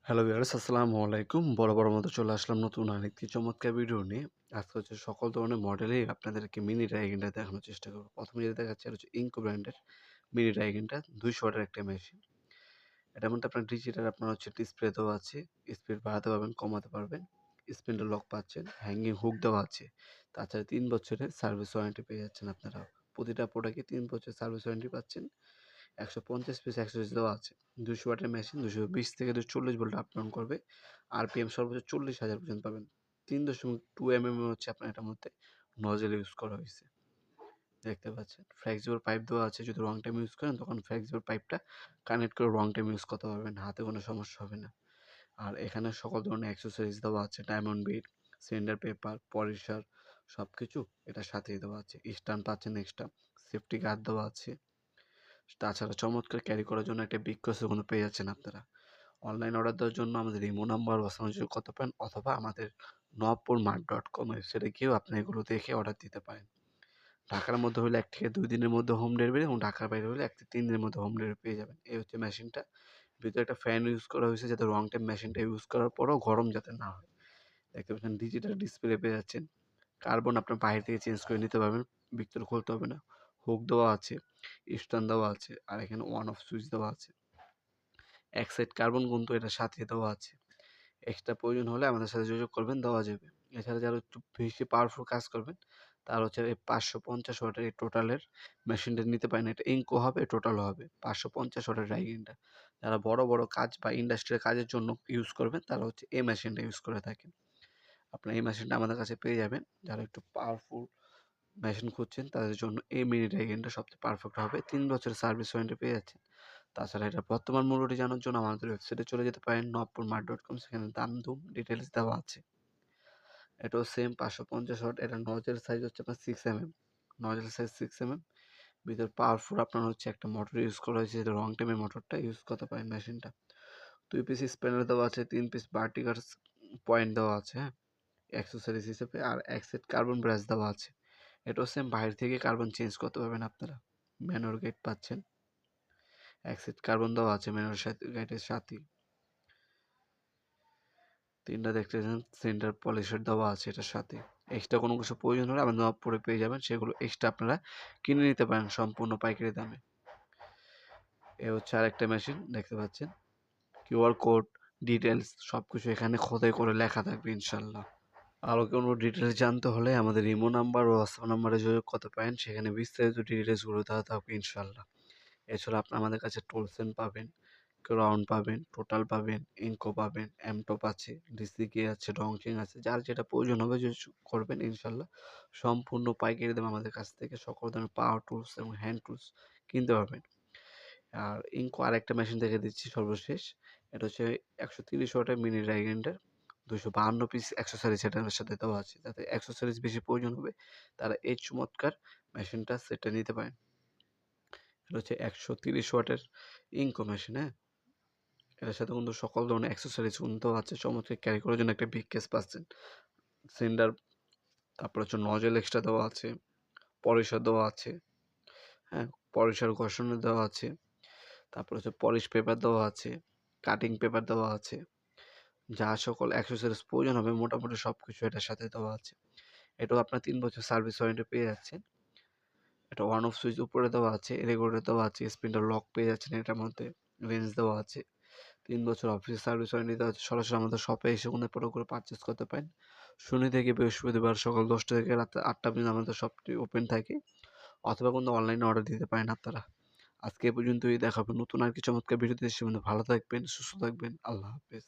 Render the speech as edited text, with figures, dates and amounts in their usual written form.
Hello viewers, আসসালামু আলাইকুম। বরাবর মতো চলে আসলাম নতুন আরেকটি চমৎকার ভিডিও নিয়ে। আজকে হচ্ছে সকল ধরনের মডেলেই আপনাদেরকে মিনি ড্রাইগনটা দেখানোর চেষ্টা করব। ১ম যেটা দেখাচ্ছি এটা হচ্ছে ইনকো ব্র্যান্ডের মিনি ড্রাইগনটা ২০০ ওয়াটের একটা মেশিন। এটার মধ্যে আপনার ডিজিটাল আপনার হচ্ছে ডিসপ্লে দেওয়া আছে, স্পিড বাড়াতে পারবেন, কমাতে পারবেন, স্পিন্ডার লক পাচ্ছেন, হ্যাঙ্গিং হুক দেওয়া আছে। তাছাড়া ৩ বছরের সার্ভিস ওয়ারেন্টি পেয়ে যাচ্ছেন আপনারা। প্রতিটা প্রোডাক্টে ৩ বছরের সার্ভিস ওয়ারেন্টি পাচ্ছেন। ১৫০ পিস অ্যাক্সেসরিজ দেওয়া আছে। ২০০ ওয়াটের মেশিন ২২০ থেকে ২৪০ ভোল্ট আপ ডাউন করবে। আরপিএম সর্বোচ্চ ৪০,০০০ পর্যন্ত পাবেন। ৩.2 এমএম হচ্ছে আপনার এটার মধ্যে নজেল ইউজ করা হইছে। দেখতে পাচ্ছেন। ফ্লেক্সিবল পাইপ দেওয়া আছে। যদি লং টাইম ইউজ করেন তখন ফ্লেক্সিবল পাইপটা কানেক্ট করে লং টাইম ইউজ করতে পারবেন। হাতে কোনো সমস্যা হবে না। আর এখানে সকল ধরনের অ্যাক্সেসরিজ দেওয়া আছে। Diamond bit, cylinder paper, polisher সবকিছু এটার সাথেই দেওয়া আছে। স্ট্যান্ড পাচ্ছেন এক্সট্রা। সেফটি গার্ড দেওয়া আছে। তাছাড়া চমৎকার ক্যারি করার জন্য একটা বিগ ক্রসও কিন্তু পেয়ে যাচ্ছেন আপনারা। অনলাইন অর্ডার দেওয়ার জন্য আমাদের ইমো নাম্বার বা সংযোগ করতে পারেন অথবা আমাদের nopurmart.com ওয়েবসাইটে গিয়েও আপনি এগুলো দেখে অর্ডার দিতে পারেন। ঢাকার মধ্যে হলে ১ থেকে ২ দিনের মধ্যে হোম ডেলিভারি এবং ঢাকার বাইরে হলে ১ থেকে ৩ দিনের মধ্যে হোম ডেলিভারি পেয়ে যাবেন। এই হচ্ছে মেশিনটা। ভিতরে একটা ফ্যান ইউজ করা হয়েছে যাতে লং টাইম মেশিনটা ইউজ করার পরেও গরম যাতে না হয়। দেখতে পাচ্ছেন ডিজিটাল ডিসপ্লে পেয়ে যাচ্ছেন। কার্বন আপনার বাইরে থেকে চেঞ্জ করে নিতে পারবেন। ভিতরে খুলতে হবে না। হুক দেওয়া আছে, স্ট্যান্ড দেওয়া আছে আর এখানে অন অফ সুইচ দেওয়া আছে। এক সাইড কার্বন কিন্তু এটার সাথে দেওয়া আছে। এক্সট্রা প্রয়োজন হলে আমাদের সাথে যোগাযোগ করবেন, দেওয়া যাবে। এছাড়া যারা একটু বেশি পাওয়ারফুল কাজ করবেন তারা হচ্ছে এই ৫৫০ ওয়াটের এই টোটালের মেশিনটা নিতে পারেন। এটা ইনকো হবে, টোটালও হবে। ৫৫০ ওয়াটের ড্রাইগিংটা। যারা বড়, বড় কাজ বা ইন্ডাস্ট্রিয়াল কাজের জন্য ইউজ করবেন তারা হচ্ছে এই মেশিনটা ইউজ করে থাকেন। আপনারা এই মেশিনটা আমাদের কাছে পেয়ে যাবেন। যারা একটু পাওয়ারফুল মেশিন খুঁজছেন তাদের জন্য এই মিনি ড্রাইগনটা সবচেয়ে পারফেক্ট হবে। ৩ বছরের সার্ভিস ওয়ারেন্টি পেয়ে যাচ্ছেন। তাছাড়া এটার বর্তমান মূল্যটি জানার জন্য আমাদের ওয়েবসাইটে চলে যেতে পারেন nopurmart.com, সেখানে দাম-দুম ডিটেইলস দেওয়া আছে। এটাও সেম ৫৫০ ওয়াট। এটার নজেল সাইজ হচ্ছে আপনার 6 এমএম। Nozzle size 6 MM. ভিতরে পাওয়ারফুল আপনার হচ্ছে একটা মোটর ইউজ করা হয়েছে, যেটা লং টাইমের মোটরটা ইউজ করতে পারেন মেশিনটা। ২ পিস স্প্যানার দেওয়া আছে, ৩ পিস ভার্টিকালস পয়েন্ট দেওয়া আছে, হ্যাঁ? অ্যাক্সেসরিজ হিসেবে আর এক সেট কার্বন ব্রাশ দেওয়া আছে। এটাও সেম বাইরে থেকে কার্বন চেঞ্জ করতে পারবেন আপনারা। ম্যানুয়াল গেট পাচ্ছেন। এক সেট কার্বন দেওয়া আছে ম্যানুয়াল গেটের সাথেই। ৩টা দেখতে পাচ্ছেন সেন্টার পলিশার দেওয়া আছে এটার সাথে। এক্সট্রা কোনো কিছু প্রয়োজন হলে আমাদের নবপুরে পেয়ে যাবেন। সেগুলো এক্সট্রা আপনারা কিনে নিতে পারেন সম্পূর্ণ পাইকারি দামে। এ হচ্ছে আরেকটা মেশিন দেখতে পাচ্ছেন। কিউআর কোড, ডিটেইলস সবকিছু এখানে খোদাই করে লেখা থাকবে ইনশাআল্লাহ। আরও কোনো ডিটেইলস জানতে হলে আমাদের ইমো নাম্বার ও হোয়াটসঅ্যাপ নাম্বারে যোগাযোগ করতে পারেন। সেখানে বিস্তারিত ডিটেইলসগুলো দেওয়া থাকবে ইনশাআল্লাহ। এছাড়া আপনি আমাদের কাছে টুলসেন পাবেন, ক্রাউন পাবেন, টোটাল পাবেন, ইনকো পাবেন, এমটপ আছে, ডিসিকে আছে, ডংচিং আছে। যার যেটা প্রয়োজন হবে করবেন ইনশাআল্লাহ। সম্পূর্ণ পাইকারি দামে আমাদের কাছ থেকে সকল ধরনের পাওয়ার টুলস এবং হ্যান্ড টুলস কিনতে পারবেন। আর ইনকো আরেকটা মেশিন দেখে দিচ্ছি সর্বশেষ। এটা হচ্ছে ১৩০ ওয়াটের মিনি ড্রাইগ্রাইন্ডার। ২৫২ পিস অ্যাক্সেসরিজ এটার সাথে দেওয়া আছে। যাদের অ্যাক্সেসরিজ বেশি প্রয়োজন হবে তারা এই চমৎকার মেশিনটা সেটটা নিতে পারেন। এটা হচ্ছে ১৩০ ওয়াটের ইনকো মেশিন, হ্যাঁ? এটার সাথে কিন্তু সকল ধরনের অ্যাক্সেসরিজ কিন্তু আছে। চমৎকার ক্যারি করার জন্য একটা বিগ কেস পাচ্ছেন। সিলিন্ডার, তারপর হচ্ছে নজেল এক্সট্রা দেওয়া আছে, পলিশার দেওয়া আছে, হ্যাঁ? পলিশার ঘষণে দেওয়া আছে। তারপর হচ্ছে পলিশ পেপার দেওয়া আছে, কাটিং পেপার দেওয়া আছে। যা সকল অ্যাক্সেসরিজ প্রয়োজন হবে মোটামুটি সবকিছু এটার সাথে দেওয়া আছে। এটাও আপনার ৩ বছর সার্ভিস ওয়ারেন্টি পেয়ে যাচ্ছেন। এটা অন অফ সুইচ উপরে দেওয়া আছে, রেগুলেটর দেওয়া আছে, স্পিন্ডার লক পেয়ে যাচ্ছেন এটার মধ্যে, রেঞ্জ দেওয়া আছে। ৩ বছর অফিস সার্ভিস ওয়ারেন্টি দেওয়া আছে। সরাসরি আমাদের শপে এসে কোনো প্রোডাক্ট করে পারচেজ করতে পারেন। শনি থেকে বৃহস্পতিবার সকাল ১০টা থেকে রাত ৮টা পর্যন্ত আমাদের শপটি ওপেন থাকে, অথবা কোনো অনলাইনে অর্ডার দিতে পারেন আপনারা। আজকে এ পর্যন্তই। দেখা হবে নতুন আর কি চমৎকার ভিডিওতে। সে পর্যন্ত ভালো থাকবেন, সুস্থ থাকবেন। আল্লাহ হাফেজ।